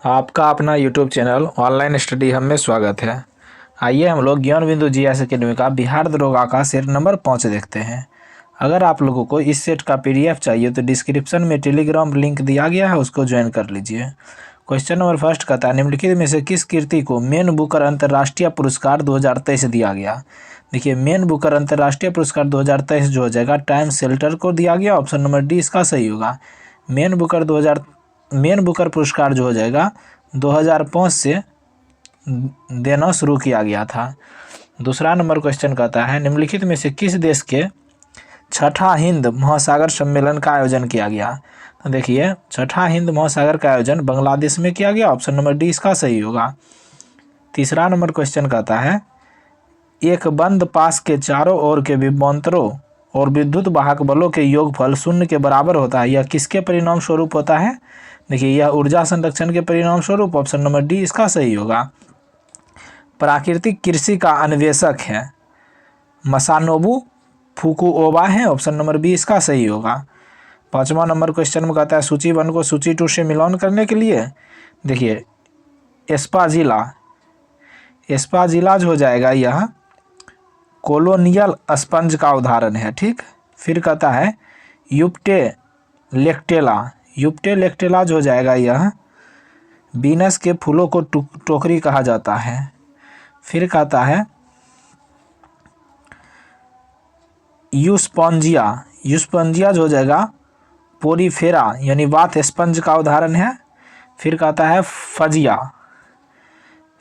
आपका अपना YouTube channel online study hub में स्वागत है। आइए हम लोग ज्ञान बिंदु जीएस अकेडमी का बिहार दरोगा का सेट नंबर 5 देखते हैं। अगर आप लोगों को इस सेट का PDF चाहिए तो डिस्क्रिप्शन में टेलीग्राम लिंक दिया गया है, उसको ज्वाइन कर लीजिए। क्वेश्चन नंबर फर्स्ट कहता है, निम्नलिखित में से किस कृति को मैन बुकर अंतर्राष्ट्रीय पुरस्कार 2023 दिया गया। देखिए, मैन बुकर अंतर्राष्ट्रीय पुरस्कार 2023 जो हो जाएगा टाइम शेल्टर को दिया गया। ऑप्शन नंबर डी इसका सही होगा। मैन बुकर पुरस्कार जो हो जाएगा 2005 से देना शुरू किया गया था। दूसरा नंबर क्वेश्चन कहता है, निम्नलिखित में से किस देश के छठा हिंद महासागर सम्मेलन का आयोजन किया गया। तो देखिए, छठा हिंद महासागर का आयोजन बांग्लादेश में किया गया। ऑप्शन नंबर डी इसका सही होगा। तीसरा नंबर क्वेश्चन कहता है, एक बंद पास के चारों ओर के विभवांतरों और विद्युत वाहक बलों के योगफल शून्य के बराबर होता है। यह किसके परिणाम स्वरूप होता है। देखिए, यह ऊर्जा संरक्षण के परिणाम स्वरूप। ऑप्शन नंबर डी इसका सही होगा। प्राकृतिक कृषि का अन्वेषक है मसानोबू फुकुओवा है। ऑप्शन नंबर बी इसका सही होगा। पांचवा नंबर क्वेश्चन में कहता है, सूची 1 को सूची 2 से मिलान करने के लिए देखिए एस्पाजिला जो हो जाएगा यह कोलोनियल स्पंज का उदाहरण है। ठीक, फिर कहता है यूप्टे लेक्टेला जो हो जाएगा यह बीनस के फूलों को टोकरी कहा जाता है। फिर कहता है यूस्पॉन्जिया जो हो जाएगा पोरीफेरा यानी वात स्पंज का उदाहरण है। फिर कहता है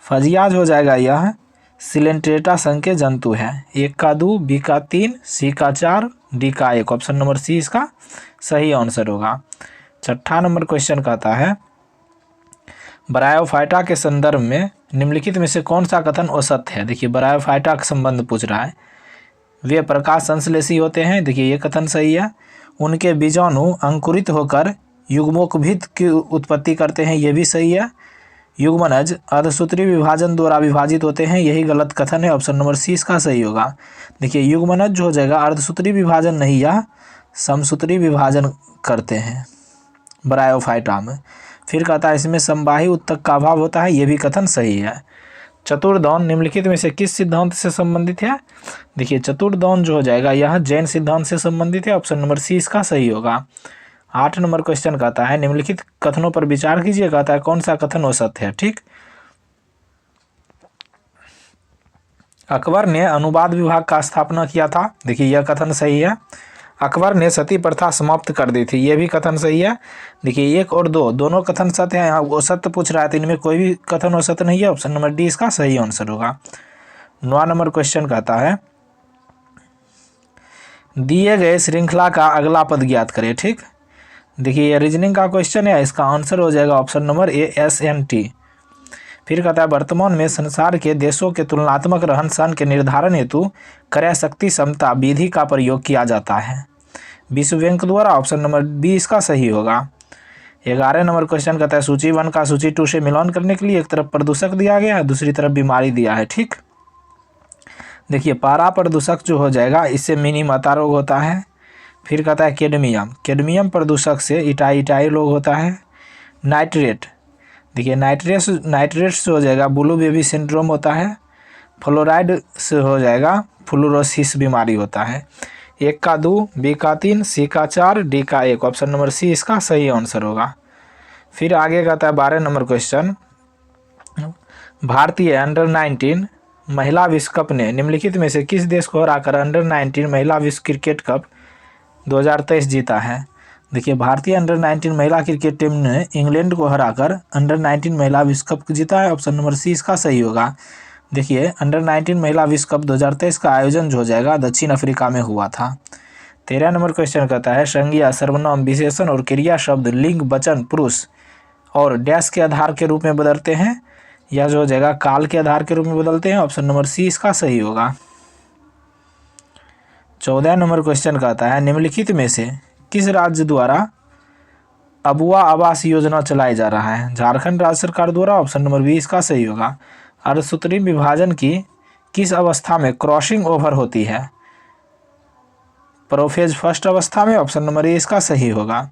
फजिया जो हो जाएगा यह सिलेंट्रेटा संघ के जंतु है। 1 का 2, बी का 3, सी का 4, डी का 1। ऑप्शन नंबर सी इसका सही आंसर होगा। छठा नंबर क्वेश्चन कहता है, ब्रायोफाइटा के संदर्भ में निम्नलिखित में से कौन सा कथन औसत है। देखिए, ब्रायोफाइटा का संबंध पूछ रहा है। वे प्रकाश संश्लेषी होते हैं। देखिए, ये कथन सही है। उनके बीजाणु अंकुरित होकर युग्मोद्भिद की उत्पत्ति करते हैं। ये भी सही है। युग्मनज अर्धसूत्री विभाजन द्वारा विभाजित होते हैं। यही गलत कथन है। ऑप्शन नंबर सी इसका सही होगा। देखिए, युग्मनज जो हो जाएगा अर्धसूत्री विभाजन नहीं, यह समसूत्री विभाजन करते हैं ब्रायोफाइटा में। फिर कहता है, इसमें संवाही उत्तक का अभाव होता है। यह भी कथन सही है। चतुर्दौन निम्नलिखित में से किस सिद्धांत से संबंधित है। देखिए, चतुर्दौन जो हो जाएगा यह जैन सिद्धांत से संबंधित है। ऑप्शन नंबर सी इसका सही होगा। 8 नंबर क्वेश्चन कहता है, निम्नलिखित कथनों पर विचार कीजिए। कहता है कौन सा कथन औसत है। ठीक, अकबर ने अनुवाद विभाग का स्थापना किया था। देखिए, यह कथन सही है। अकबर ने सती प्रथा समाप्त कर दी थी। यह भी कथन सही है। देखिए, 1 और 2 दोनों कथन सत्य हैं। यहाँ औसत पूछ रहा है तो इनमें कोई भी कथन औसत नहीं है। ऑप्शन नंबर डी इसका सही आंसर होगा। 9 नंबर क्वेश्चन कहता है, दिए गए श्रृंखला का अगला पद ज्ञात करें। ठीक, देखिए, यह रीजनिंग का क्वेश्चन है। इसका आंसर हो जाएगा ऑप्शन नंबर ए SNT। फिर कहता है, वर्तमान में संसार के देशों के तुलनात्मक रहन सहन के निर्धारण हेतु क्रय शक्ति समता विधि का प्रयोग किया जाता है विश्व बैंक द्वारा। ऑप्शन नंबर बी इसका सही होगा। 11 नंबर क्वेश्चन कहता है, सूची 1 का सूची 2 से मिलान करने के लिए एक तरफ प्रदूषक दिया गया है, दूसरी तरफ बीमारी दिया है। ठीक, देखिए, पारा प्रदूषक जो हो जाएगा इससे मिनी माता रोग होता है। फिर कहता है कैडमियम प्रदूषक से इटाई रोग होता है। नाइट्रेट, देखिए, नाइट्रेट से हो जाएगा ब्लू बेबी सिंड्रोम होता है। फ्लोराइड से हो जाएगा फ्लोरोसिस बीमारी होता है। 1 का 2, बी का 3, सी का 4, डी का 1। ऑप्शन नंबर सी इसका सही आंसर होगा। फिर आगे कहता है 12 नंबर क्वेश्चन, भारतीय अंडर-19 महिला विश्व कप ने निम्नलिखित में से किस देश को हराकर अंडर-19 महिला विश्व क्रिकेट कप 2023 जीता है। देखिए, भारतीय अंडर-19 महिला क्रिकेट टीम ने इंग्लैंड को हराकर अंडर-19 महिला विश्व कप जीता है। ऑप्शन नंबर सी इसका सही होगा। देखिए, अंडर-19 महिला विश्व कप 2023 का आयोजन जो हो जाएगा दक्षिण अफ्रीका में हुआ था। 13 नंबर क्वेश्चन कहता है, संज्ञा सर्वनाम विशेषण और क्रिया शब्द लिंग वचन पुरुष और डैश के आधार के रूप में बदलते हैं। यह जो हो जाएगा काल के आधार के रूप में बदलते हैं। ऑप्शन नंबर सी इसका सही होगा। 14 नंबर क्वेश्चन कहता है, निम्नलिखित में से किस राज्य द्वारा अबुआ आवास योजना चलाई जा रहा है। झारखंड राज्य सरकार द्वारा। ऑप्शन नंबर बी इसका सही होगा। अर्धसूत्री विभाजन की किस अवस्था में क्रॉसिंग ओवर होती है। प्रोफेज फर्स्ट अवस्था में। ऑप्शन नंबर ए इसका सही होगा।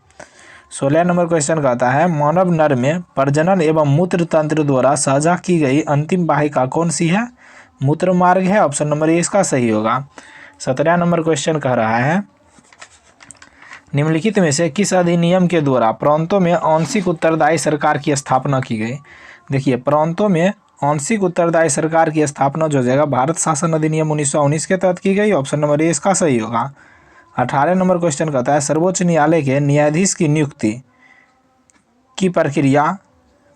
16 नंबर क्वेश्चन कहता है मानव नर में प्रजनन एवं मूत्र तंत्र द्वारा साझा की गई अंतिम वाहिका कौन सी है? मूत्र मार्ग है, ऑप्शन नंबर ए इसका सही होगा। 17 नंबर क्वेश्चन कह रहा है निम्नलिखित में से किस अधिनियम के द्वारा प्रांतों में आंशिक उत्तरदायी सरकार की स्थापना की गई? देखिए, प्रांतों में आंशिक उत्तरदायी सरकार की स्थापना जो हो जाएगा भारत शासन अधिनियम 1919 के तहत की गई, ऑप्शन नंबर ए इसका सही होगा। 18 नंबर क्वेश्चन कहता है सर्वोच्च न्यायालय के न्यायाधीश की नियुक्ति की प्रक्रिया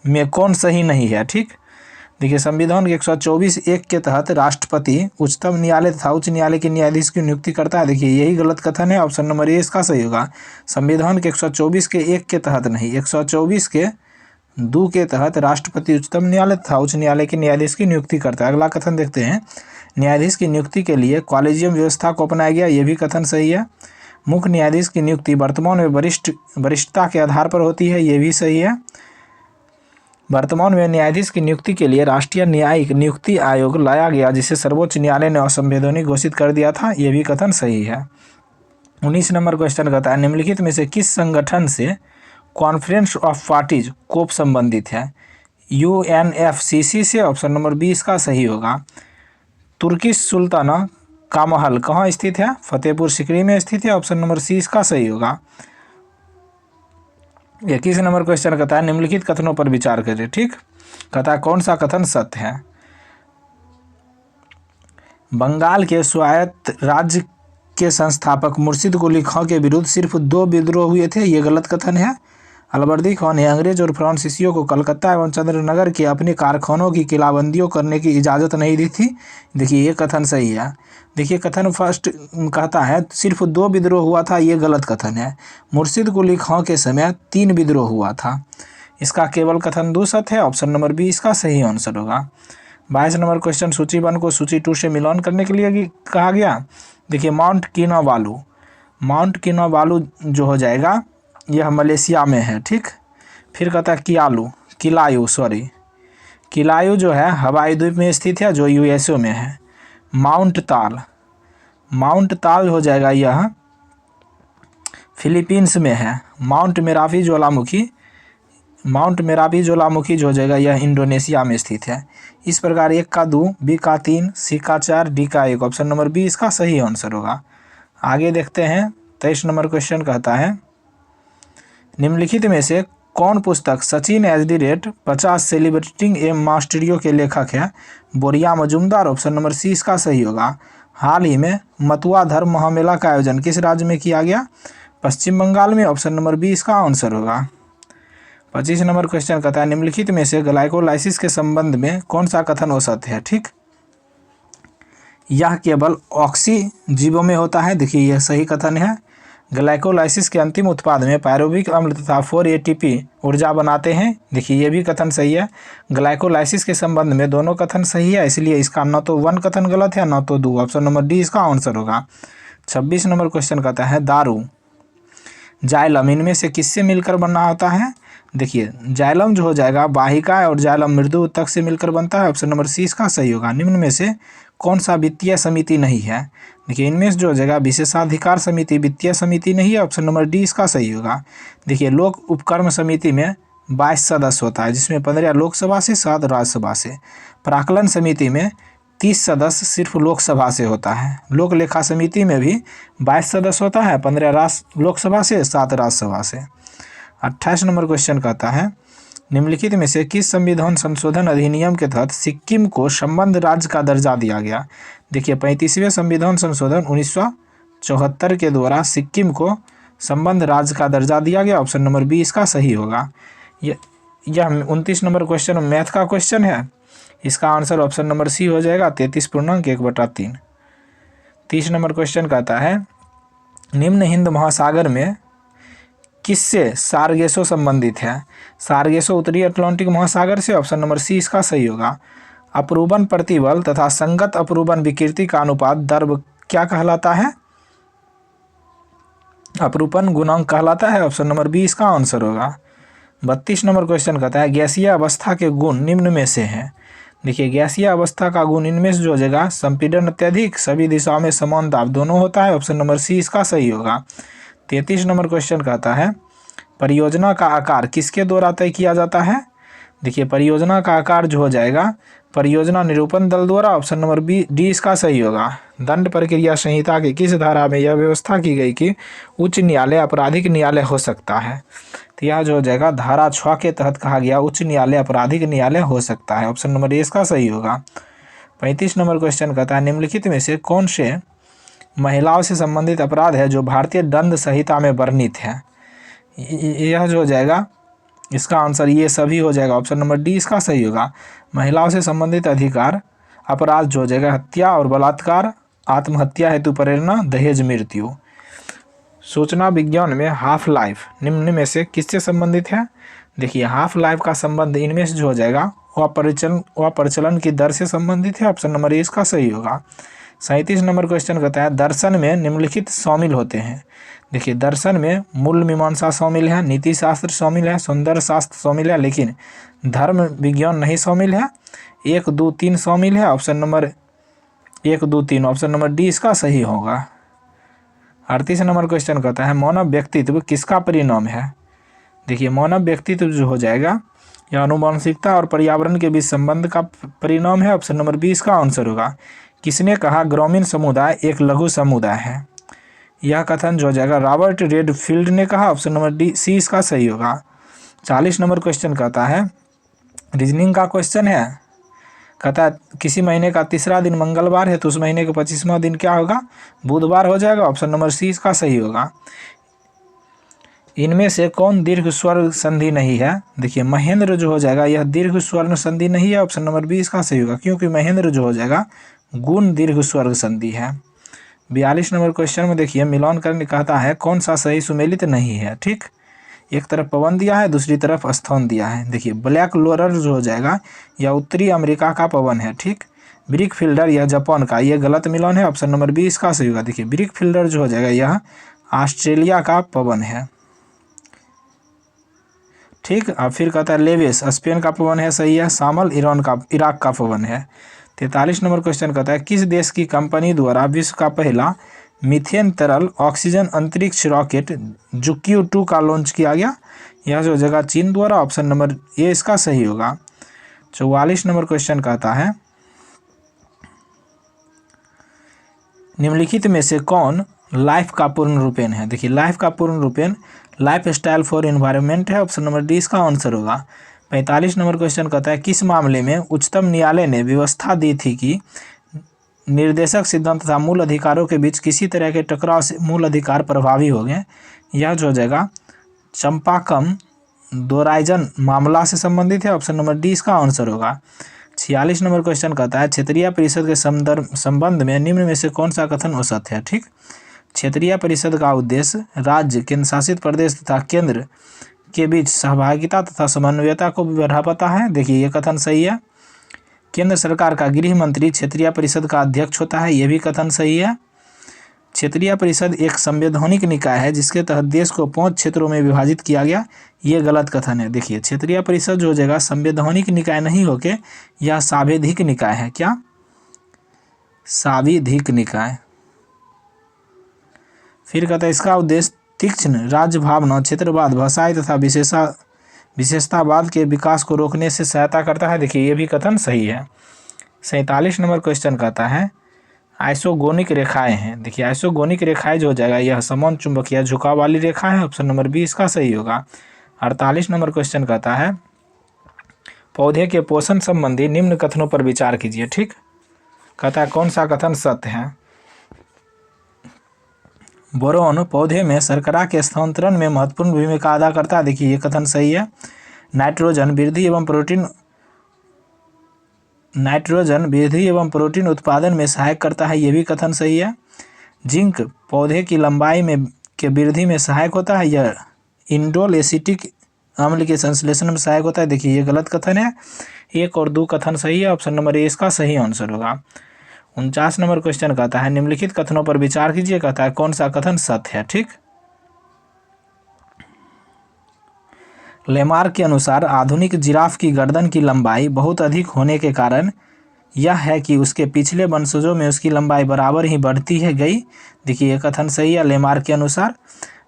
में कौन सही नहीं है? ठीक, देखिए संविधान के 124(1) के तहत राष्ट्रपति उच्चतम न्यायालय तथा उच्च न्यायालय के न्यायाधीश की नियुक्ति करता है। देखिए यही गलत कथन है, ऑप्शन नंबर ए इसका सही होगा। संविधान के 124 के 1 के तहत नहीं, 124 के 2 के तहत राष्ट्रपति उच्चतम न्यायालय तथा उच्च न्यायालय के न्यायाधीश की नियुक्ति करता है। अगला कथन देखते हैं, न्यायाधीश की नियुक्ति के लिए कॉलेजियम व्यवस्था को अपनाया गया, ये भी कथन सही है। मुख्य न्यायाधीश की नियुक्ति वर्तमान में वरिष्ठता के आधार पर होती है, ये भी सही है। वर्तमान में न्यायाधीश की नियुक्ति के लिए राष्ट्रीय न्यायिक नियुक्ति आयोग लाया गया, जिसे सर्वोच्च न्यायालय ने असंवैधानिक घोषित कर दिया था, ये भी कथन सही है। 19 नंबर क्वेश्चन कहता है निम्नलिखित में से किस संगठन से कॉन्फ्रेंस ऑफ पार्टीज कोप संबंधित है? UNFCC से, ऑप्शन नंबर बी इसका सही होगा। तुर्किश सुल्ताना का महल कहाँ स्थित है? फतेहपुर सिकरी में स्थित है, ऑप्शन नंबर सी इसका सही होगा। 21 नंबर क्वेश्चन कहता है निम्नलिखित कथनों पर विचार करें। ठीक, कहता है कौन सा कथन सत्य है? बंगाल के स्वायत्त राज्य के संस्थापक मुर्शिद कुली खां के विरुद्ध सिर्फ 2 विद्रोह हुए थे, ये गलत कथन है। अलवर्दी खान ने अंग्रेज और फ्रांसीसियों को कलकत्ता एवं चंद्रनगर के अपने कारखानों की किलाबंदियों करने की इजाज़त नहीं दी थी, देखिए ये कथन सही है। देखिए कथन फर्स्ट कहता है सिर्फ 2 विद्रोह हुआ था, ये गलत कथन है। मुर्शिद कुली खां के समय 3 विद्रोह हुआ था, इसका केवल कथन 2 सत्य है, ऑप्शन नंबर बी इसका सही आंसर होगा। 22 नंबर क्वेश्चन सूची 1 को सूची 2 से मिलान करने के लिए कहा गया। देखिए माउंट किनाबालू जो हो जाएगा यह मलेशिया में है। ठीक, फिर कहता है किलायू जो है हवाई द्वीप में स्थित है, जो USA में है। माउंट ताल हो जाएगा यह फिलीपींस में है। माउंट मेरापी ज्वालामुखी जो हो जाएगा यह इंडोनेशिया में स्थित है। इस प्रकार 1 का 2, बी का 3, सी का 4, डी का 1, ऑप्शन नंबर बी इसका सही आंसर होगा। आगे देखते हैं 23 नंबर क्वेश्चन कहता है निम्नलिखित में से कौन पुस्तक सचिन @50 सेलिब्रेटिंग ए मास्टरियो के लेखक है? बोरिया मजूमदार, ऑप्शन नंबर सी इसका सही होगा। हाल ही में मतुआ धर्म महामेला का आयोजन किस राज्य में किया गया? पश्चिम बंगाल में, ऑप्शन नंबर बी इसका आंसर होगा। 25 नंबर क्वेश्चन कहता है निम्नलिखित में से ग्लाइकोलाइसिस के संबंध में कौन सा कथन असत्य है? ठीक, यह केवल ऑक्सीजीवों में होता है, देखिए यह सही कथन है। ग्लाइकोलाइसिस के अंतिम उत्पाद में पायरुविक अम्ल तथा 4 ATP ऊर्जा बनाते हैं, देखिए ये भी कथन सही है। ग्लाइकोलाइसिस के संबंध में दोनों कथन सही है, इसलिए इसका न तो 1 कथन गलत है न तो 2, ऑप्शन नंबर डी इसका आंसर होगा। 26 नंबर क्वेश्चन कहता है दारू जाइलम इनमें से किससे मिलकर बना होता है? देखिए जाइलम जो हो जाएगा वाहिका और जाइलम मृदु ऊतक से मिलकर बनता है, ऑप्शन नंबर सी इसका सही होगा। निम्न में से कौन सा वित्तीय समिति नहीं है? देखिए इनमें जो हो जाएगा विशेषाधिकार समिति वित्तीय समिति नहीं है, ऑप्शन नंबर डी इसका सही होगा। देखिए लोक उपक्रम समिति में 22 सदस्य होता है, जिसमें 15 लोकसभा से 7 राज्यसभा से। प्राक्कलन समिति में 30 सदस्य सिर्फ लोकसभा से होता है। लोक लेखा समिति में भी 22 सदस्य होता है, 15 लोकसभा से 7 राज्यसभा से। 28 नंबर क्वेश्चन कहता है निम्नलिखित में से किस संविधान संशोधन अधिनियम के तहत सिक्किम को संबद्ध राज्य का दर्जा दिया गया? देखिए 35वें संविधान संशोधन 1974 के द्वारा सिक्किम को संबद्ध राज्य का दर्जा दिया गया, ऑप्शन नंबर बी इसका सही होगा। यह 29 नंबर क्वेश्चन मैथ का क्वेश्चन है, इसका आंसर ऑप्शन नंबर सी हो जाएगा 33.1/3। 30 नंबर क्वेश्चन कहता है निम्न हिंद महासागर में किससे सारगेसो संबंधित है? सारगेसो उत्तरी अटलांटिक महासागर से, ऑप्शन नंबर सी इसका सही होगा। अपरूपण प्रतिबल तथा संगत अपरूपण विकृति का अनुपात दर क्या कहलाता है? अपरूपण गुणांक कहलाता है, ऑप्शन नंबर बी इसका आंसर होगा। 32 नंबर क्वेश्चन कहता है गैसीय अवस्था के गुण निम्न में से हैं। देखिए गैसीय अवस्था का गुण इनमें से जो हो जाएगा संपीड़न अत्यधिक, सभी दिशाओं में समान दाब दोनों होता है, ऑप्शन नंबर सी इसका सही होगा। 33 नंबर क्वेश्चन कहता है परियोजना का आकार किसके द्वारा तय किया जाता है? देखिए परियोजना का आकार जो हो जाएगा परियोजना निरूपण दल द्वारा। ऑप्शन नंबर डी इसका सही होगा। दंड प्रक्रिया संहिता की किस धारा में यह व्यवस्था की गई कि उच्च न्यायालय आपराधिक न्यायालय हो सकता है? तो यह जो हो जाएगा धारा 6 के तहत कहा गया उच्च न्यायालय आपराधिक न्यायालय हो सकता है। ऑप्शन नंबर ए इसका सही होगा। 35 नंबर क्वेश्चन कहता है निम्नलिखित में से कौन से महिलाओं से संबंधित अपराध है जो भारतीय दंड संहिता में वर्णित है? यह जो हो जाएगा इसका आंसर ये सभी हो जाएगा। ऑप्शन नंबर डी इसका सही होगा। महिलाओं से संबंधित अधिकार अपराध जो हो जाएगा हत्या और बलात्कार, आत्महत्या हेतु प्रेरणा, दहेज, मृत्यु। सूचना विज्ञान में हाफ लाइफ निम्न में से किससे संबंधित है? देखिए हाफ लाइफ का संबंध इनमें से जो हो जाएगा वह प्रचलन की दर से संबंधित है। ऑप्शन नंबर ए इसका सही होगा। 37 नंबर क्वेश्चन कहता है दर्शन में निम्नलिखित शामिल होते हैं। देखिए दर्शन में मूल मीमांसा शामिल है, नीति शास्त्र शामिल है, सौंदर्य शास्त्र शामिल है, लेकिन धर्म विज्ञान नहीं शामिल है। 1, 2, 3 शामिल है। Option number 1, 2, 3 option number D इसका सही होगा। 38 नंबर क्वेश्चन कहता है मानव व्यक्तित्व किसका परिणाम है? देखिए मानव व्यक्तित्व जो हो जाएगा यह आनुवंशिकता और पर्यावरण के बीच संबंध का परिणाम है। ऑप्शन नंबर बी इसका आंसर होगा। किसने कहा ग्रामीण समुदाय एक लघु समुदाय है? यह कथन जो हो जाएगा रॉबर्ट रेडफील्ड ने कहा। ऑप्शन नंबर डी सी इसका सही होगा। 40 नंबर क्वेश्चन कहता है रीजनिंग का क्वेश्चन है। कहता है किसी महीने का तीसरा दिन मंगलवार है तो उस महीने का 25वां दिन क्या होगा? बुधवार हो जाएगा। ऑप्शन नंबर सी इसका सही होगा। इनमें से कौन दीर्घ स्वर संधि नहीं है? देखिए महेंद्र जो हो जाएगा यह दीर्घ स्वर्ण संधि नहीं है। ऑप्शन नंबर बी इसका सही होगा क्योंकि महेंद्र जो हो जाएगा गुण दीर्घ स्वर्ग संधि है। 42 नंबर क्वेश्चन में देखिए मिलान करने कहता है कौन सा सही सुमेलित नहीं है? ठीक, एक तरफ पवन दिया है दूसरी तरफ स्थान दिया है। देखिए ब्लैक लोरर जो हो जाएगा यह उत्तरी अमेरिका का पवन है। ठीक, ब्रिक फील्डर यह जापान का, यह गलत मिलान है। ऑप्शन नंबर बी इसका सही होगा। देखिए ब्रिक फील्डर जो हो जाएगा यह ऑस्ट्रेलिया का पवन है। ठीक, अब फिर कहता है लेविस स्पेन का पवन है, सही है। शामल इराक का पवन है। 43 नंबर क्वेश्चन कहता है किस देश की कंपनी द्वारा विश्व का पहला मीथेन तरल ऑक्सीजन अंतरिक्ष रॉकेट जुक्यू-2 का लॉन्च किया गया? यह जो जगह चीन द्वारा। ऑप्शन नंबर ए इसका सही होगा। 44 नंबर क्वेश्चन कहता है निम्नलिखित में से कौन लाइफ का पूर्ण रूपेण है? देखिए लाइफ का पूर्ण रूपेण लाइफ स्टाइल फॉर एनवायरनमेंट है। ऑप्शन नंबर डी इसका आंसर होगा। 45 नंबर क्वेश्चन कहता है किस मामले में उच्चतम न्यायालय ने व्यवस्था दी थी कि निर्देशक सिद्धांत तथा मूल अधिकारों के बीच किसी तरह के टकराव से मूल अधिकार प्रभावी हो गए? यह जो हो जाएगा चंपाकम दोराइजन मामला से संबंधित है। ऑप्शन नंबर डी इसका आंसर होगा। 46 नंबर क्वेश्चन कहता है क्षेत्रीय परिषद के संबंध में निम्न में से कौन सा कथन असत्य है? ठीक, क्षेत्रीय परिषद का उद्देश्य राज्य, केंद्र शासित प्रदेश तथा केंद्र के बीच सहभागिता तथा समन्वयता को बढ़ाता है। देखिए ये कथन सही है। केंद्र सरकार का गृह मंत्री क्षेत्रीय परिषद का अध्यक्ष होता है, यह भी कथन सही है। क्षेत्रीय परिषद एक संवैधानिक निकाय है जिसके तहत देश को 5 क्षेत्रों में विभाजित किया गया, ये गलत कथन है। देखिए क्षेत्रीय परिषद जो हो जाएगा संवैधानिक निकाय नहीं होके यह सांविधिक निकाय है। क्या? सांविधिक निकाय। फिर कहता है इसका उद्देश्य तीक्ष्ण राज्य भावना, क्षेत्रवाद, भाषाई तथा विशेषतावाद के विकास को रोकने से सहायता करता है। देखिए ये भी कथन सही है। 47 नंबर क्वेश्चन कहता है आइसोगोनिक रेखाएं हैं। देखिए आइसोगोनिक रेखाएं जो हो जाएगा यह समान चुंबकीय झुकाव वाली रेखा है। ऑप्शन नंबर बी इसका सही होगा। 48 नंबर क्वेश्चन कहता है पौधे के पोषण संबंधी निम्न कथनों पर विचार कीजिए। ठीक, कहता है कौन सा कथन सत्य है? बोरोन पौधे में शर्करा के स्थानांतरण में महत्वपूर्ण भूमिका अदा करता है। देखिए ये कथन सही है। नाइट्रोजन वृद्धि एवं प्रोटीन उत्पादन में सहायक करता है, ये भी कथन सही है। जिंक पौधे की लंबाई में के वृद्धि में सहायक होता है, यह इंडोल एसिटिक अम्ल के संश्लेषण में सहायक होता है। देखिए ये गलत कथन है। 1 और 2 कथन सही है। ऑप्शन नंबर ए इसका सही आंसर होगा। 49 नंबर क्वेश्चन कहता है निम्नलिखित कथनों पर विचार कीजिए। कहता है कौन सा कथन सत्य है? ठीक, लेमार्क के अनुसार आधुनिक जिराफ की गर्दन की लंबाई बहुत अधिक होने के कारण यह है कि उसके पिछले वंशजों में उसकी लंबाई बराबर ही बढ़ती है गई। देखिए ये कथन सही है लेमार्क के अनुसार।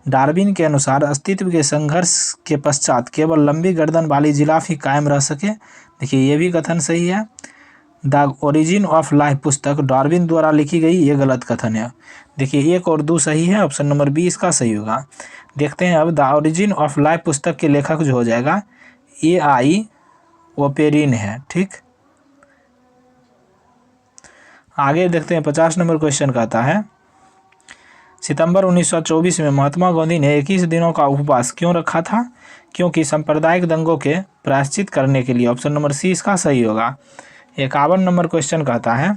डार्विन के अनुसार अस्तित्व के संघर्ष के पश्चात केवल लंबी गर्दन वाली जिराफ ही कायम रह सके। देखिए ये भी कथन सही है। द ओरिजिन ऑफ लाइफ पुस्तक डार्विन द्वारा लिखी गई, ये गलत कथन है। देखिए 1 और 2 सही है, ऑप्शन नंबर बी इसका सही होगा। देखते हैं अब द ओरिजिन ऑफ लाइफ पुस्तक के लेखक जो हो जाएगा A.I. ओपेरिन है। ठीक, आगे देखते हैं 50 नंबर क्वेश्चन कहता है सितंबर 1924 में महात्मा गांधी ने 21 दिनों का उपवास क्यों रखा था? क्योंकि सांप्रदायिक दंगों के प्रायश्चित करने के लिए। ऑप्शन नंबर सी इसका सही होगा। 51 नंबर क्वेश्चन कहता है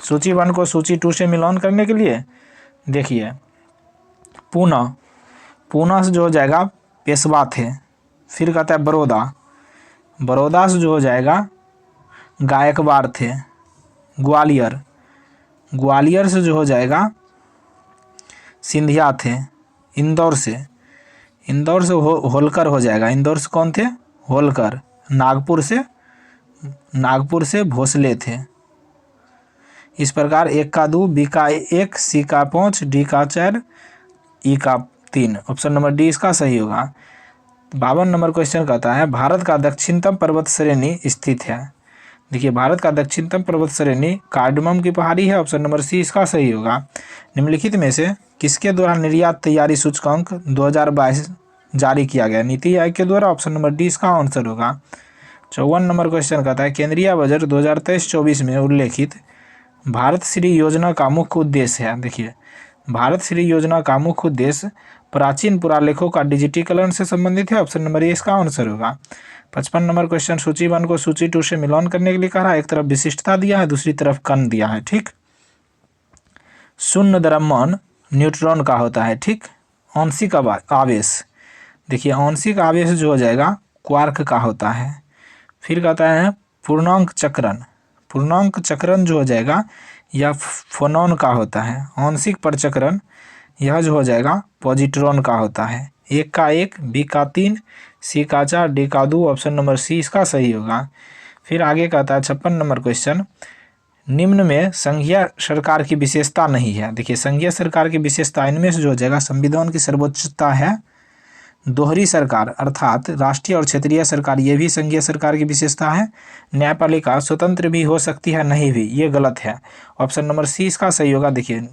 सूची 1 को सूची 2 से मिलान करने के लिए। देखिए पूना से जो हो जाएगा पेशवा थे। फिर कहता है बड़ौदा से जो हो जाएगा गायकवाड़ थे। ग्वालियर से जो हो जाएगा सिंधिया थे। इंदौर से होलकर हो जाएगा। इंदौर से कौन थे? होलकर। नागपुर से भोसले थे। इस प्रकार 1 का 2, बी का 1, सी का 5, डी का 4, ई का 3। ऑप्शन नंबर डी इसका सही होगा। 52 नंबर क्वेश्चन कहता है भारत का दक्षिणतम पर्वत श्रेणी स्थित है। देखिए भारत का दक्षिणतम पर्वत श्रेणी कार्डमम की पहाड़ी है। ऑप्शन नंबर सी इसका सही होगा। निम्नलिखित में से किसके द्वारा निर्यात तैयारी सूचकांक 2022 जारी किया गया? नीति आयोग के द्वारा। ऑप्शन नंबर डी इसका आंसर होगा। 54 नंबर क्वेश्चन कहता है केंद्रीय बजट 2023-24 में उल्लेखित भारत श्री योजना का मुख्य उद्देश्य है। देखिए भारत श्री योजना का मुख्य उद्देश्य प्राचीन पुरालेखों का डिजिटीकरण से संबंधित है। ऑप्शन नंबर ए इसका आंसर होगा। 55 नंबर क्वेश्चन सूची 1 को सूची 2 से मिलान करने के लिए कहा है। एक तरफ विशिष्टता दिया है, दूसरी तरफ कण दिया है। ठीक, शून्य द्रव्यमान न्यूट्रॉन का होता है। ठीक, आंशिक आवेश। देखिए आंशिक आवेश जो हो जाएगा क्वार्क का होता है। फिर कहता है पूर्णांक चक्रण जो हो जाएगा यह फोनॉन का होता है। आंशिक परचक्रण यह जो हो जाएगा पॉजिट्रॉन का होता है। 1 का 1, बी का 3, सी का 4, डी का 2। ऑप्शन नंबर सी इसका सही होगा। फिर आगे कहता है 56 नंबर क्वेश्चन निम्न में संघीय सरकार की विशेषता नहीं है। देखिए संघीय सरकार की विशेषता इनमें से जो हो जाएगा संविधान की सर्वोच्चता है। दोहरी सरकार अर्थात राष्ट्रीय और क्षेत्रीय सरकार, ये भी संघीय सरकार की विशेषता है। न्यायपालिका स्वतंत्र भी हो सकती है, नहीं भी, ये गलत है। ऑप्शन नंबर सी इसका सही होगा। देखिए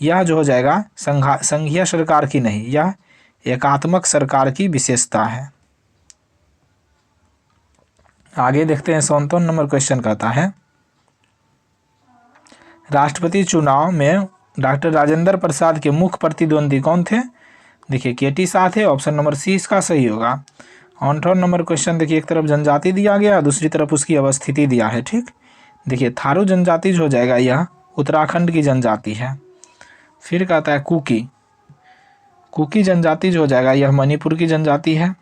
यह जो हो जाएगा संघीय सरकार की नहीं, यह एकात्मक सरकार की विशेषता है। आगे देखते हैं 57 नंबर क्वेश्चन कहता है राष्ट्रपति चुनाव में डॉक्टर राजेंद्र प्रसाद के मुख्य प्रतिद्वंदी कौन थे? देखिए केटी शाह थे। ऑप्शन नंबर सी इसका सही होगा। 58 नंबर क्वेश्चन देखिए एक तरफ जनजाति दिया गया, दूसरी तरफ उसकी अवस्थिति दिया है। ठीक, देखिए थारू जनजाति जो हो जाएगा यह उत्तराखंड की जनजाति है। फिर कहता है कुकी जनजाति जो हो जाएगा यह मणिपुर की जनजाति है।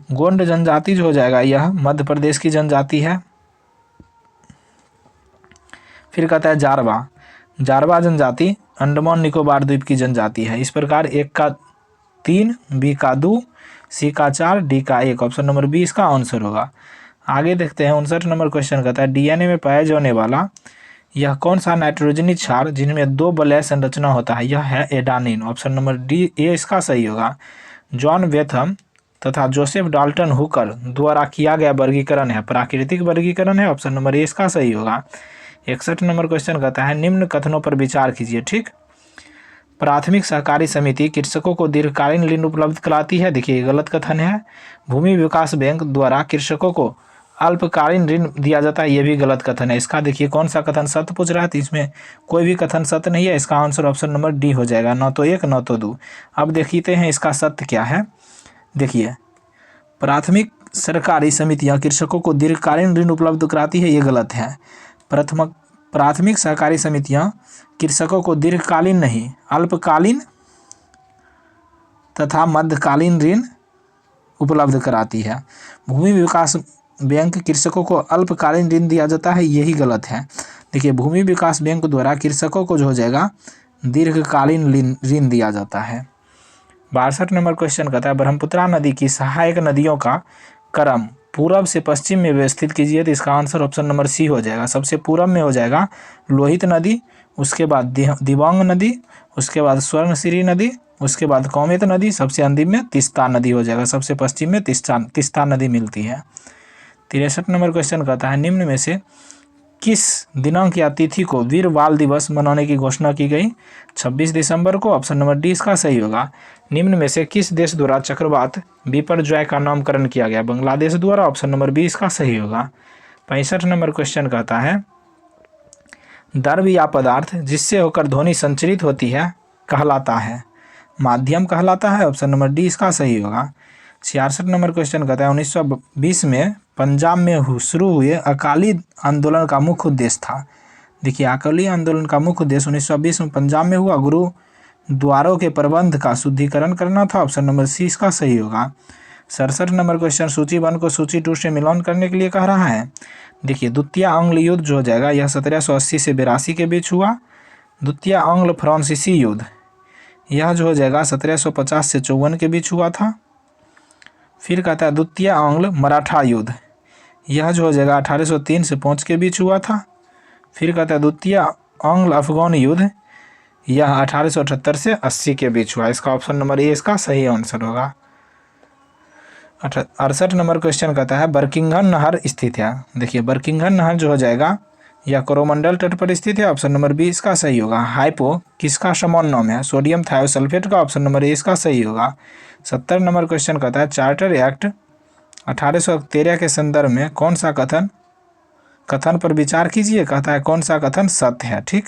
गोंड जनजाति जो हो जाएगा यह मध्य प्रदेश की जनजाति है। फिर कहता है जारवा जनजाति अंडमान निकोबार द्वीप की जनजाति है। इस प्रकार 1 का 3, बी का 2, सी का 4, डी का 1। ऑप्शन नंबर बी इसका आंसर होगा। आगे देखते हैं 59 नंबर क्वेश्चन कहता है डीएनए में पाया जाने वाला यह कौन सा नाइट्रोजनी क्षार जिनमें 2 वलय संरचना होता है? यह है adenine. Option number D A इसका सही होगा। जॉन बेथम तथा जोसेफ डाल्टन हुकर द्वारा किया गया वर्गीकरण है प्राकृतिक वर्गीकरण है। ऑप्शन नंबर ए इसका सही होगा। 61 नंबर क्वेश्चन कहता है निम्न कथनों पर विचार कीजिए। ठीक, प्राथमिक सहकारी समिति कृषकों को दीर्घकालीन ऋण उपलब्ध कराती है। देखिए गलत कथन है। भूमि विकास बैंक द्वारा कृषकों को अल्पकालीन ऋण दिया जाता है, ये भी गलत कथन है। इसका देखिए कौन सा कथन सत्य पूछ रहा है, तो इसमें कोई भी कथन सत्य नहीं है। इसका आंसर ऑप्शन नंबर डी हो जाएगा। न तो 1 न तो 2। अब देखते हैं इसका सत्य क्या है। देखिए प्राथमिक सरकारी समितियां कृषकों को दीर्घकालीन ऋण उपलब्ध कराती है, ये गलत है। प्राथमिक सहकारी समितियां कृषकों को दीर्घकालीन नहीं अल्पकालीन तथा मध्यकालीन ऋण उपलब्ध कराती है। भूमि विकास बैंक कृषकों को अल्पकालीन ऋण दिया जाता है, यही गलत है। देखिए भूमि विकास बैंक द्वारा कृषकों को जो हो जाएगा दीर्घकालीन ऋण दिया जाता है। 62 नंबर क्वेश्चन कहता है ब्रह्मपुत्रा नदी की सहायक नदियों का क्रम पूरब से पश्चिम में व्यवस्थित कीजिए। तो इसका आंसर ऑप्शन नंबर सी हो जाएगा। सबसे पूरब में हो जाएगा लोहित नदी, उसके बाद दिबांग नदी, उसके बाद स्वर्णशिरी नदी, उसके बाद कौमेत नदी, सबसे अंतिम में तीस्ता नदी हो जाएगा। सबसे पश्चिम में तीस्ता नदी मिलती है। 63 नंबर क्वेश्चन कहता है निम्न में से किस दिनांक या तिथि को वीर बाल दिवस मनाने की घोषणा की गई? 26 दिसंबर को। ऑप्शन नंबर डी इसका सही होगा। निम्न में से किस देश द्वारा चक्रवात बिपरजॉय का नामकरण किया गया? बांग्लादेश द्वारा। ऑप्शन नंबर बी इसका सही होगा। 65 नंबर क्वेश्चन कहता है द्रव या पदार्थ जिससे होकर ध्वनि संचरित होती है कहलाता है? माध्यम कहलाता है। ऑप्शन नंबर डी इसका सही होगा। 66 नंबर क्वेश्चन कहता है 1920 में पंजाब में शुरू हुए अकाली आंदोलन का मुख्य उद्देश्य था? देखिए, अकाली आंदोलन का मुख्य उद्देश्य 1920 में पंजाब में हुआ गुरुद्वारों के प्रबंध का शुद्धिकरण करना था। ऑप्शन नंबर सी इसका सही होगा। 67 नंबर क्वेश्चन सूची 1 को सूची 2 से मिलान करने के लिए कह रहा है। देखिए, द्वितीय आंग्ल युद्ध जो हो जाएगा यह 1780 से 82 के बीच हुआ। द्वितीय आंग्ल फ्रांसीसी युद्ध यह जो हो जाएगा 1750 से 54 के बीच हुआ था। फिर कहता है द्वितीय आंग्ल मराठा युद्ध यह जो हो जाएगा 1803 से 5 के बीच हुआ था। फिर कहता है द्वितीय आंग्ल अफगान युद्ध यह 1878 से 80 के बीच हुआ। इसका ऑप्शन नंबर ए इसका सही आंसर होगा। 68 नंबर क्वेश्चन कहता है बर्किंघम नहर स्थित है? देखिए, बर्किंघम नहर जो हो जाएगा यह कोरोमंडल तट पर स्थित है। ऑप्शन नंबर बी इसका सही होगा। हाइपो किसका समान नाम है? सोडियम थायोसल्फेट का। ऑप्शन नंबर ए इसका सही होगा। 70 नंबर क्वेश्चन कहता है चार्टर एक्ट 1813 के संदर्भ में कौन सा कथन पर विचार कीजिए। कहता है कौन सा कथन सत्य है? ठीक,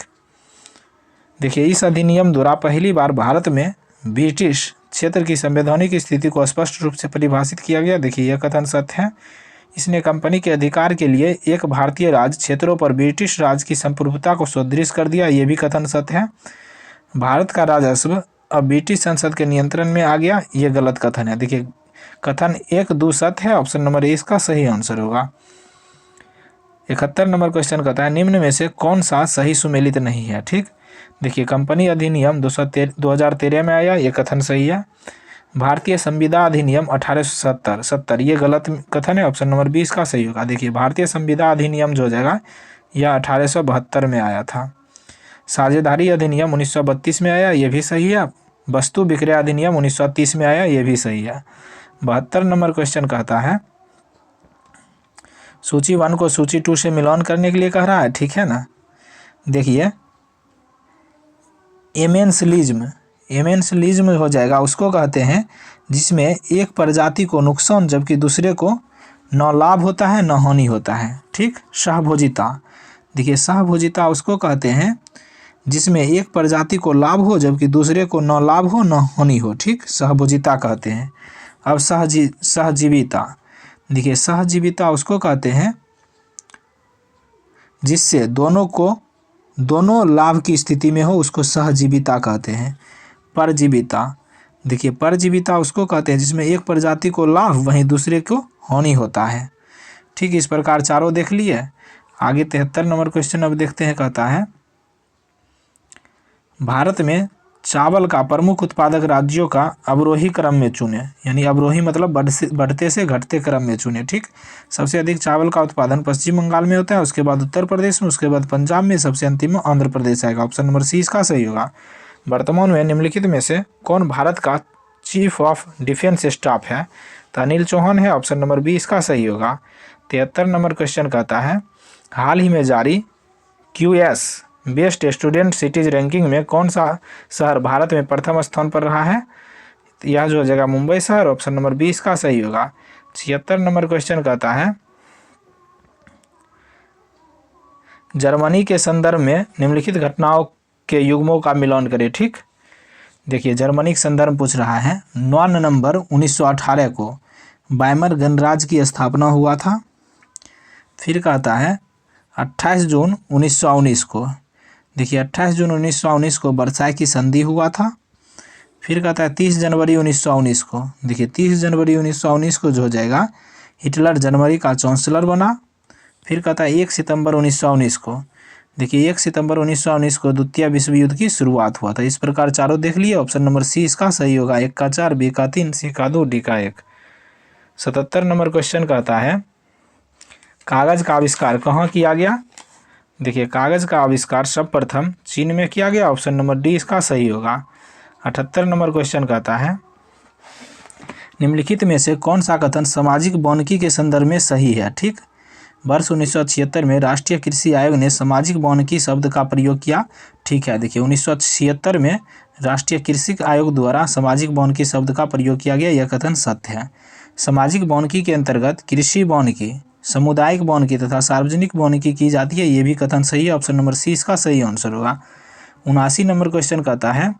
देखिए, इस अधिनियम द्वारा पहली बार भारत में ब्रिटिश क्षेत्र की संवैधानिक स्थिति को स्पष्ट रूप से परिभाषित किया गया। देखिए, यह कथन सत्य है। इसने कंपनी के अधिकार के लिए एक भारतीय राज्य क्षेत्रों पर ब्रिटिश राज की संप्रभुता को सुदृढ़ कर दिया। यह भी कथन सत्य है। भारत का राजस्व अब ब्रिटिश संसद के नियंत्रण में आ गया। यह गलत कथन है। देखिए, कथन 1, 2 सत्य है। ऑप्शन नंबर ए इसका सही आंसर होगा। 71 नंबर क्वेश्चन कहता है निम्न में से कौन सा सही सुमेलित नहीं है? ठीक, देखिए, कंपनी अधिनियम 2013 में आया, ये कथन सही है। भारतीय संविदा अधिनियम 1870 ये गलत कथन है। ऑप्शन नंबर बी इसका सही होगा। देखिए, भारतीय संविदा अधिनियम जो हो जाएगा यह 1872 में आया था। साझेदारी अधिनियम 1932 में आया, ये भी सही है। वस्तु विक्रय अधिनियम 1930 में आया, ये भी सही है। 72 नंबर क्वेश्चन कहता है सूची 1 को सूची 2 से मिलान करने के लिए कह रहा है, ठीक है ना। देखिए, एमेंसलिज्म हो जाएगा उसको कहते हैं जिसमें एक प्रजाति को नुकसान जबकि दूसरे को न लाभ होता है न हानि होता है। ठीक, सहभोजिता। देखिए, सहभोजिता उसको कहते हैं जिसमें एक प्रजाति को लाभ हो जबकि दूसरे को न लाभ हो न हानि हो। ठीक, सहभोजिता कहते हैं। अब सहजीविता। देखिए, सहजीविता उसको कहते हैं जिससे दोनों लाभ की स्थिति में हो, उसको सहजीविता कहते हैं। परजीविता। देखिए, परजीविता उसको कहते हैं जिसमें एक प्रजाति को लाभ वहीं दूसरे को हानि होता है। ठीक, इस प्रकार चारों देख लिए। आगे 73 नंबर क्वेश्चन अब देखते हैं। कहता है भारत में चावल का प्रमुख उत्पादक राज्यों का अवरोही क्रम में चुने, यानी अवरोही मतलब बढ़ते से घटते क्रम में चुने। ठीक, सबसे अधिक चावल का उत्पादन पश्चिम बंगाल में होता है, उसके बाद उत्तर प्रदेश में, उसके बाद पंजाब में, सबसे अंतिम में आंध्र प्रदेश आएगा। ऑप्शन नंबर सी इसका सही होगा। वर्तमान में निम्नलिखित में से कौन भारत का चीफ ऑफ डिफेंस स्टाफ है? तो अनिल चौहान है। ऑप्शन नंबर बी इसका सही होगा। 73 नंबर क्वेश्चन कहता है हाल ही में जारी QS best student cities ranking में कौन सा शहर भारत में प्रथम स्थान पर रहा है? यह जो हो जाएगा मुंबई शहर। ऑप्शन नंबर बी इसका सही होगा। 76 नंबर क्वेश्चन कहता है जर्मनी के संदर्भ में निम्नलिखित घटनाओं के युग्मों का मिलान करें। ठीक, देखिए, जर्मनी के संदर्भ पूछ रहा है। 9 नवंबर 1918 को वाइमर गणराज्य की स्थापना हुआ था। फिर कहता है 28 जून 1919 को, देखिए, 28 जून 1919 को वर्साई की संधि हुआ था। फिर कहता है 30 जनवरी 1919 को, देखिए, 30 जनवरी 1919 को जो हो जाएगा हिटलर जर्मनी का चांसलर बना। फिर कहता है 1 सितंबर 1919 को, देखिए, 1 सितंबर 1919 को द्वितीय विश्व युद्ध की शुरुआत हुआ था। इस प्रकार चारों देख लिए। ऑप्शन नंबर सी इसका सही होगा। 1 का 4, बी का 3, सी का 2, डी का 1। 77 नंबर क्वेश्चन कहता है कागज का आविष्कार कहाँ किया गया? देखिए कागज का आविष्कार सर्वप्रथम चीन में किया गया, ऑप्शन नंबर डी इसका सही होगा। 78 नंबर क्वेश्चन कहता है निम्नलिखित में से कौन सा कथन सामाजिक बौनकी के संदर्भ में सही है। ठीक, वर्ष 1976 में राष्ट्रीय कृषि आयोग ने सामाजिक बौनकी शब्द का प्रयोग किया। ठीक है, देखिए 1976 में राष्ट्रीय कृषि आयोग द्वारा सामाजिक बौनकी शब्द का प्रयोग किया गया, यह कथन सत्य है। सामाजिक बौनकी के अंतर्गत कृषि बौनकी, सामुदायिक बौनकी तथा सार्वजनिक बौनकी की जाती है, ये भी कथन सही है। ऑप्शन नंबर सी इसका सही आंसर होगा। 79 नंबर क्वेश्चन कहता है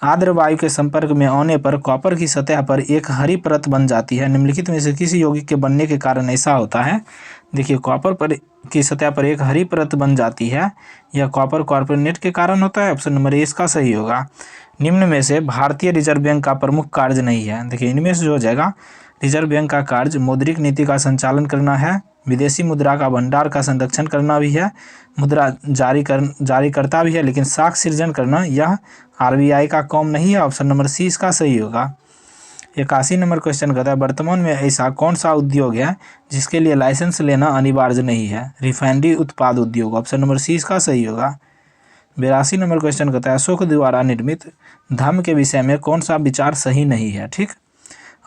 आर्द्र वायु के संपर्क में आने पर कॉपर की सतह पर एक हरी परत बन जाती है, निम्नलिखित में से किसी यौगिक के बनने के कारण ऐसा होता है। देखिए कॉपर पर की सतह पर एक हरी परत बन जाती है, यह कॉपर कार्बोनेट के कारण होता है। ऑप्शन नंबर ए इसका सही होगा। निम्न में से भारतीय रिजर्व बैंक का प्रमुख कार्य नहीं है। देखिए इनमें से जो हो जाएगा, रिजर्व बैंक का कार्य मौद्रिक नीति का संचालन करना है, विदेशी मुद्रा का भंडार का संरक्षण करना भी है, मुद्रा जारी करता भी है, लेकिन साख सृजन करना यह आरबीआई का काम नहीं है। ऑप्शन नंबर सी इसका सही होगा। 81 नंबर क्वेश्चन कहता है वर्तमान में ऐसा कौन सा उद्योग है जिसके लिए लाइसेंस लेना अनिवार्य नहीं है। रिफाइनरी उत्पाद उद्योग, ऑप्शन नंबर सी इसका सही होगा। 82 नंबर क्वेश्चन कहता है अशोक द्वारा निर्मित धम्म के विषय में कौन सा विचार सही नहीं है। ठीक,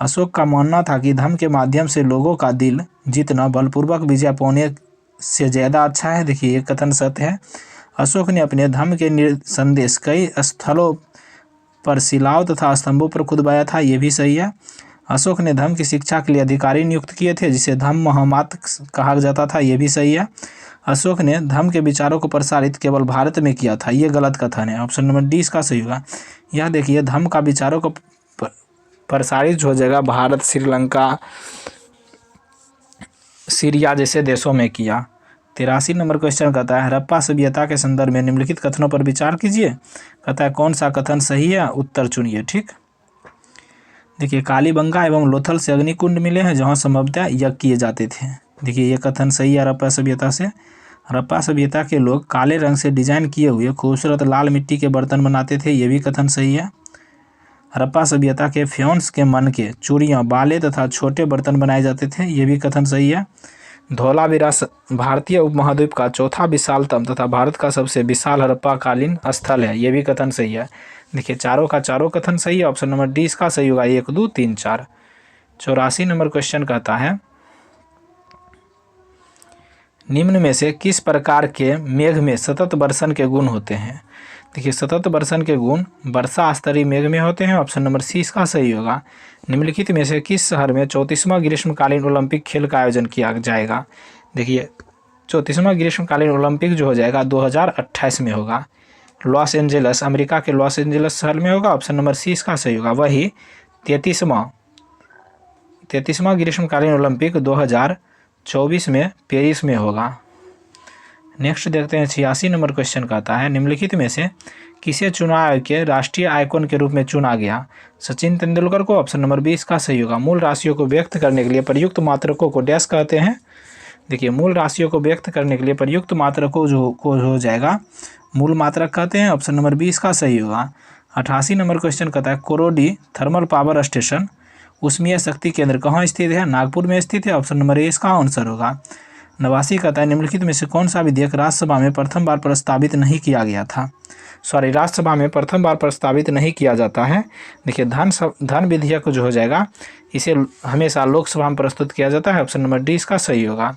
अशोक का मानना था कि धम्म के माध्यम से लोगों का दिल जीतना बलपूर्वक विजय पाने से ज़्यादा अच्छा है। देखिए ये कथन सत्य है। अशोक ने अपने धम्म के संदेश कई स्थलों पर शिलाओं तथा स्तंभों पर खुदवाया था, ये भी सही है। अशोक ने धम्म की शिक्षा के लिए अधिकारी नियुक्त किए थे जिसे धम्म महामात कहा जाता था, ये भी सही है। अशोक ने धम्म के विचारों को प्रसारित केवल भारत में किया था, ये गलत कथन है। ऑप्शन नंबर डी इसका सही होगा। यह देखिए धम्म का विचारों को प्रसारित हो जाएगा भारत, श्रीलंका, सीरिया जैसे देशों में किया। 83 नंबर क्वेश्चन कहता है हड़प्पा सभ्यता के संदर्भ में निम्नलिखित कथनों पर विचार कीजिए। कहता है कौन सा कथन सही है, उत्तर चुनिए। ठीक, देखिए कालीबंगा एवं लोथल से अग्निकुंड मिले हैं जहां संभवतः यज्ञ किए जाते थे। देखिए ये कथन सही है हड़प्पा सभ्यता से। हड़प्पा सभ्यता के लोग काले रंग से डिजाइन किए हुए खूबसूरत लाल मिट्टी के बर्तन बनाते थे, ये भी कथन सही है। हड़प्पा सभ्यता के फ्योन्स के मन के चूड़ियाँ, बाले तथा छोटे बर्तन बनाए जाते थे, ये भी कथन सही है। धौलावीरा भारतीय उपमहाद्वीप का चौथा विशालतम तथा भारत का सबसे विशाल हड़प्पाकालीन स्थल है, ये भी कथन सही है। देखिए चारों का चारों कथन सही है। ऑप्शन नंबर डी इसका सही होगा, 1 2 3 4। 84 नंबर क्वेश्चन कहता है निम्न में से किस प्रकार के मेघ में सतत बरसन के गुण होते हैं। देखिए सतत बरसन के गुण वर्षा स्तरीय मेघ में होते हैं। ऑप्शन नंबर सी इसका सही होगा। निम्नलिखित में से किस शहर में 34वां ग्रीष्मकालीन ओलंपिक खेल का आयोजन किया जाएगा। देखिए 34वां ग्रीष्मकालीन ओलंपिक जो हो जाएगा 2028 में होगा। लॉस एंजल्स, अमेरिका के लॉस एंजल्स शहर में होगा। ऑप्शन नंबर सी इसका सही होगा। वही 33वां ग्रीष्मकालीन ओलंपिक 2024 में पेरिस में होगा। नेक्स्ट देखते हैं 86 नंबर क्वेश्चन कहता है निम्नलिखित में से किसे चुनाव के राष्ट्रीय आइकॉन के रूप में चुना गया। सचिन तेंदुलकर को। ऑप्शन नंबर बी इसका सही होगा। मूल राशियों को व्यक्त करने के लिए प्रयुक्त मात्रकों को डैश कहते हैं। देखिए मूल राशियों को व्यक्त करने के लिए प्रयुक्त मात्रकों को हो जाएगा मूल मात्रक कहते हैं। ऑप्शन नंबर बी इसका सही होगा। 88 नंबर क्वेश्चन कहता है कोरोडी थर्मल पावर स्टेशन ऊष्मीय शक्ति केंद्र कहाँ स्थित है। नागपुर में स्थित है। ऑप्शन नंबर ए इसका आंसर होगा। 89 कहता है निम्नलिखित में से कौन सा विधेयक राज्यसभा में प्रथम बार प्रस्तावित नहीं किया गया था। राज्यसभा में प्रथम बार प्रस्तावित नहीं किया जाता है। देखिए धन विधेयक जो हो जाएगा इसे हमेशा लोकसभा में प्रस्तुत किया जाता है। ऑप्शन नंबर डी इसका सही होगा।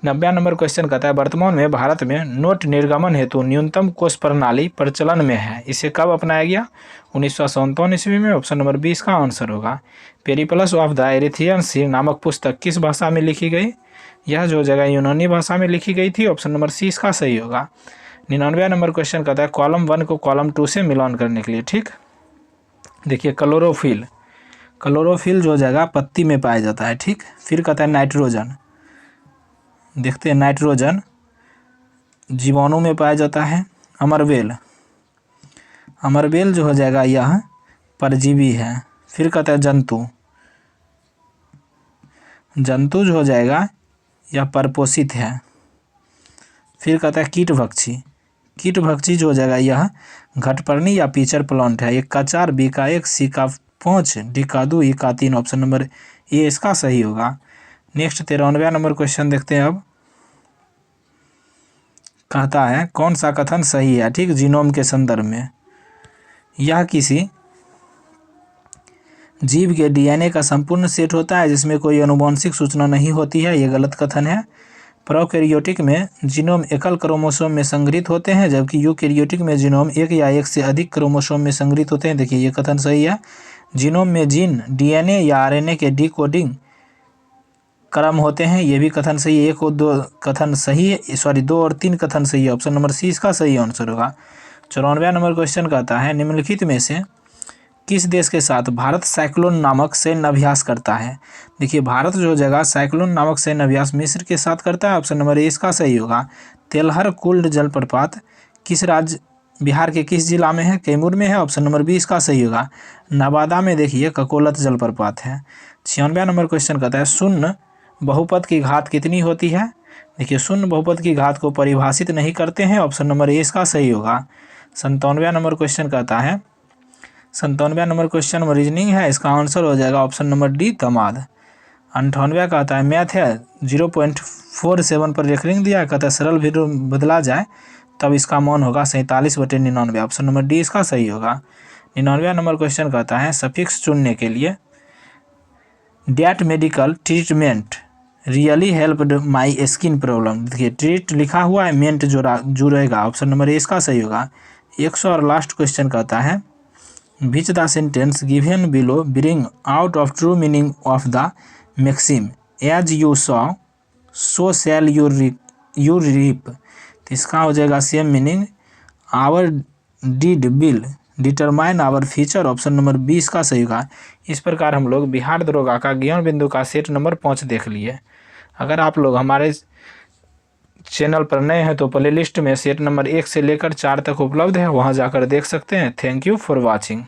90 नंबर क्वेश्चन कहता है वर्तमान में भारत में नोट निर्गमन हेतु न्यूनतम कोष प्रणाली प्रचलन में है, इसे कब अपनाया गया। 1957 ईस्वी में। ऑप्शन नंबर 20 का आंसर होगा। पेरिप्लस ऑफ द एरिथ्रियन सी नामक पुस्तक किस भाषा में लिखी गई। यह जो जगह यूनानी भाषा में लिखी गई थी। ऑप्शन नंबर सी इसका सही होगा। 99 नंबर क्वेश्चन कहता है कॉलम 1 को कॉलम 2 से मिलान करने के लिए। ठीक, देखिए क्लोरोफिल जो हो जाएगा पत्ती में पाया जाता है। ठीक, फिर कहता है नाइट्रोजन। देखते हैं नाइट्रोजन जीवाणु में पाया जाता है। अमरवेल जो हो जाएगा यह परजीवी है। फिर कहता है जंतु जो हो जाएगा यह परपोषित है। फिर कहता है कीटभक्षी जो हो जाएगा यह घटपर्णी या पीचर प्लांट है। 1 का 4, बी का 1, सी का 5, डी का 2, ई का 3। ऑप्शन नंबर ए इसका सही होगा। नेक्स्ट 93 नंबर क्वेश्चन देखते हैं अब। कहता है कौन सा कथन सही है, ठीक, जीनोम के संदर्भ में। यह किसी जीव के डीएनए का संपूर्ण सेट होता है जिसमें कोई आनुवंशिक सूचना नहीं होती है, ये गलत कथन है। प्रोकैरियोटिक में जीनोम एकल क्रोमोसोम में संग्रहित होते हैं, जबकि यूकैरियोटिक में जीनोम एक या एक से अधिक क्रोमोसोम में संग्रहित होते हैं। देखिए ये कथन सही है। जीनोम में जीन, डीएनए या आरएनए के डिकोडिंग क्रम होते हैं, ये भी कथन सही है। 1 और 2 कथन सही है, सॉरी 2 और 3 कथन सही है। ऑप्शन नंबर सी इसका सही आंसर होगा। 94वां नंबर क्वेश्चन कहता है निम्नलिखित में से किस देश के साथ भारत साइक्लोन नामक सैन्य अभ्यास करता है। देखिए भारत जो जगह साइक्लोन नामक सैन्य अभ्यास मिस्र के साथ करता है। ऑप्शन नंबर ए इसका सही होगा। तेलहर कुंड जलप्रपात किस राज्य, बिहार के किस जिला में है, कैमूर में है। ऑप्शन नंबर बी इसका सही होगा। नवादा में देखिए ककोलत जलप्रपात है। 96वां नंबर क्वेश्चन कहता है शून्य बहुपद की घात कितनी होती है। देखिए शून्य बहुपद की घात को परिभाषित नहीं करते हैं। ऑप्शन नंबर ए इसका सही होगा। 97वां नंबर क्वेश्चन कहता है 97वां नंबर क्वेश्चन में रीजनिंग है, इसका आंसर हो जाएगा ऑप्शन नंबर डी दमाद। 98वां कहता है मैथ है, 0.47 पर रेखलिंग दिया है, कहता है सरल भी बदला जाए तब इसका मान होगा 47/99। ऑप्शन नंबर डी इसका सही होगा। 99वां नंबर क्वेश्चन कहता है सफिक्स चुनने के लिए that medical treatment really helped my skin problem. देखिए ट्रीट लिखा हुआ है, मेंट जुड़ेगा। ऑप्शन नंबर ए इसका सही होगा। 100 और लास्ट क्वेश्चन कहता है which the sentence given below bring out of true meaning of the maxim as you sow so shall you reap. तो इसका हो जाएगा same meaning, our deed will determine our future. Option number 20 का सही होगा। इस प्रकार हम लोग बिहार दरोगा का ज्ञान बिंदु का सेट नंबर 5 देख लिए। अगर आप लोग हमारे चैनल पर नए हैं तो प्लेलिस्ट में सेट नंबर 1 से लेकर 4 तक उपलब्ध है, वहां जाकर देख सकते हैं। Thank you for watching.